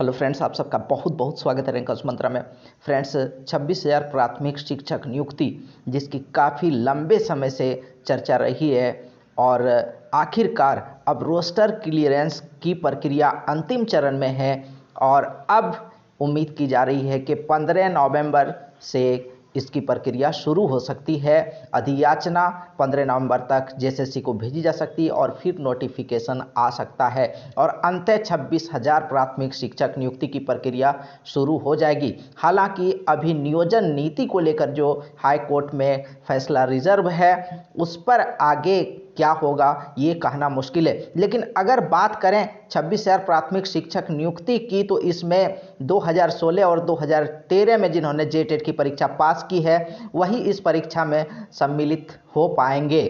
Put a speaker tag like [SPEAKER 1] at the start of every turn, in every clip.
[SPEAKER 1] Hello friends, आप सबका बहुत बहुत स्वागत है रैंकर्स मंत्रा में। फ्रेंड्स, 26,000 प्राथमिक शिक्षक नियुक्ति जिसकी काफ़ी लंबे समय से चर्चा रही है और आखिरकार अब रोस्टर क्लियरेंस की प्रक्रिया अंतिम चरण में है और अब उम्मीद की जा रही है कि 15 नवंबर से इसकी प्रक्रिया शुरू हो सकती है। अधियाचना 15 नवंबर तक जेएसएससी को भेजी जा सकती है और फिर नोटिफिकेशन आ सकता है और अंततः 26,000 प्राथमिक शिक्षक नियुक्ति की प्रक्रिया शुरू हो जाएगी। हालांकि अभी नियोजन नीति को लेकर जो हाई कोर्ट में फैसला रिजर्व है उस पर आगे क्या होगा ये कहना मुश्किल है। लेकिन अगर बात करें 26,000 प्राथमिक शिक्षक नियुक्ति की तो इसमें 2016 और 2013 में जिन्होंने जेटेट की परीक्षा पास की है वही इस परीक्षा में सम्मिलित हो पाएंगे,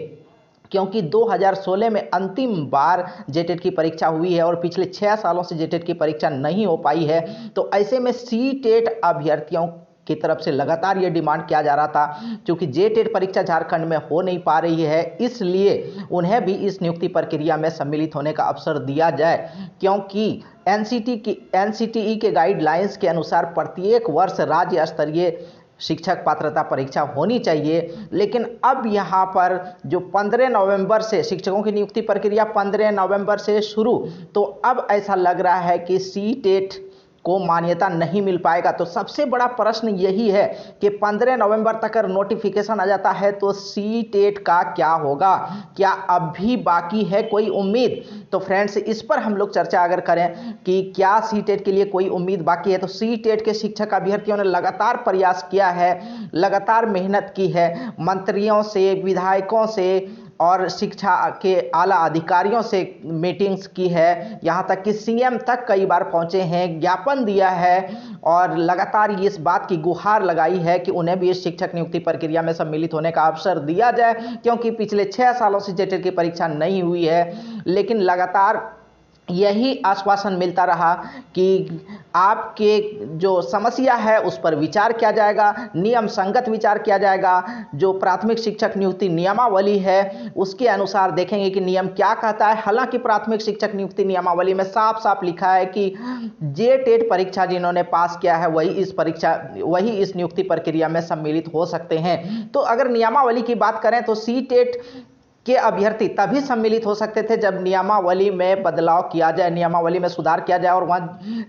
[SPEAKER 1] क्योंकि 2016 में अंतिम बार जेटेट की परीक्षा हुई है और पिछले 6 सालों से जेटेट की परीक्षा नहीं हो पाई है। तो ऐसे में सीटेट अभ्यर्थियों की तरफ से लगातार ये डिमांड किया जा रहा था, क्योंकि जेटेट परीक्षा झारखंड में हो नहीं पा रही है इसलिए उन्हें भी इस नियुक्ति प्रक्रिया में सम्मिलित होने का अवसर दिया जाए, क्योंकि एनसीटीई के गाइडलाइंस के अनुसार प्रत्येक वर्ष राज्य स्तरीय शिक्षक पात्रता परीक्षा होनी चाहिए। लेकिन अब यहाँ पर जो 15 नवंबर से शिक्षकों की नियुक्ति प्रक्रिया 15 नवंबर से शुरू, तो अब ऐसा लग रहा है कि सीटेट को मान्यता नहीं मिल पाएगा। तो सबसे बड़ा प्रश्न यही है कि 15 नवंबर तक अगर नोटिफिकेशन आ जाता है तो सीटेट का क्या होगा, क्या अब भी बाकी है कोई उम्मीद? तो फ्रेंड्स, इस पर हम लोग चर्चा अगर करें कि क्या सीटेट के लिए कोई उम्मीद बाकी है, तो सीटेट के शिक्षक अभ्यर्थियों ने लगातार प्रयास किया है, लगातार मेहनत की है, मंत्रियों से, विधायकों से और शिक्षा के आला अधिकारियों से मीटिंग्स की है, यहाँ तक कि सीएम तक कई बार पहुँचे हैं, ज्ञापन दिया है और लगातार इस बात की गुहार लगाई है कि उन्हें भी इस शिक्षक नियुक्ति प्रक्रिया में सम्मिलित होने का अवसर दिया जाए, क्योंकि पिछले 6 सालों से जेटेट की परीक्षा नहीं हुई है। लेकिन लगातार यही आश्वासन मिलता रहा कि आपके जो समस्या है उस पर विचार किया जाएगा, नियम संगत विचार किया जाएगा। जो प्राथमिक शिक्षक नियुक्ति नियमावली है उसके अनुसार देखेंगे कि नियम क्या कहता है। हालांकि प्राथमिक शिक्षक नियुक्ति नियमावली में साफ साफ लिखा है कि जेटेट परीक्षा जिन्होंने पास किया है वही इस नियुक्ति प्रक्रिया में सम्मिलित हो सकते हैं। तो अगर नियमावली की बात करें तो सीटेट के अभ्यर्थी तभी सम्मिलित हो सकते थे जब नियमावली में बदलाव किया जाए, नियमावली में सुधार किया जाए और वहां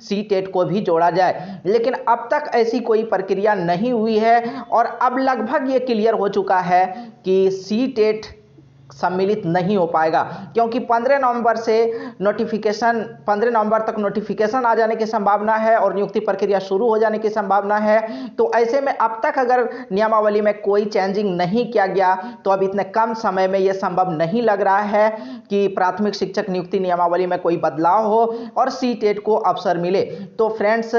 [SPEAKER 1] सीटेट को भी जोड़ा जाए। लेकिन अब तक ऐसी कोई प्रक्रिया नहीं हुई है और अब लगभग ये क्लियर हो चुका है कि सीटेट सम्मिलित नहीं हो पाएगा, क्योंकि 15 नवंबर तक नोटिफिकेशन आ जाने की संभावना है और नियुक्ति प्रक्रिया शुरू हो जाने की संभावना है। तो ऐसे में अब तक अगर नियमावली में कोई चेंजिंग नहीं किया गया तो अब इतने कम समय में यह संभव नहीं लग रहा है कि प्राथमिक शिक्षक नियुक्ति नियमावली में कोई बदलाव हो और सीटेट को अवसर मिले। तो फ्रेंड्स,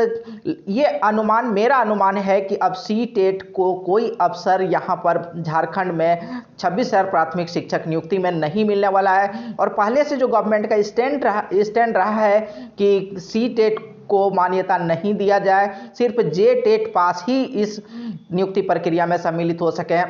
[SPEAKER 1] ये मेरा अनुमान है कि अब सीटेट को कोई अवसर यहाँ पर झारखंड में 26,000 प्राथमिक शिक्षक नियुक्ति में नहीं मिलने वाला है। और पहले से जो गवर्नमेंट का स्टैंड रहा है कि सीटेट को मान्यता नहीं दिया जाए, सिर्फ जेटेट पास ही इस नियुक्ति प्रक्रिया में सम्मिलित हो सके,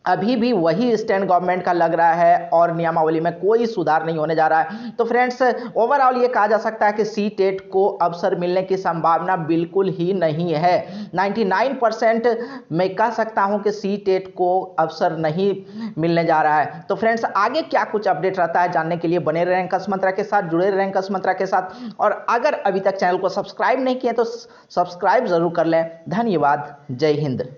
[SPEAKER 1] अभी भी वही स्टैंड गवर्नमेंट का लग रहा है और नियमावली में कोई सुधार नहीं होने जा रहा है। तो फ्रेंड्स, ओवरऑल ये कहा जा सकता है कि सीटेट को अवसर मिलने की संभावना बिल्कुल ही नहीं है। 99% मैं कह सकता हूं कि सीटेट को अवसर नहीं मिलने जा रहा है। तो फ्रेंड्स, आगे क्या कुछ अपडेट रहता है जानने के लिए बने रहें रैंकर्स मंत्रा के साथ, जुड़े रहें रैंकर्स मंत्रा के साथ। और अगर अभी तक चैनल को सब्सक्राइब नहीं किए तो सब्सक्राइब जरूर कर लें। धन्यवाद। जय हिंद।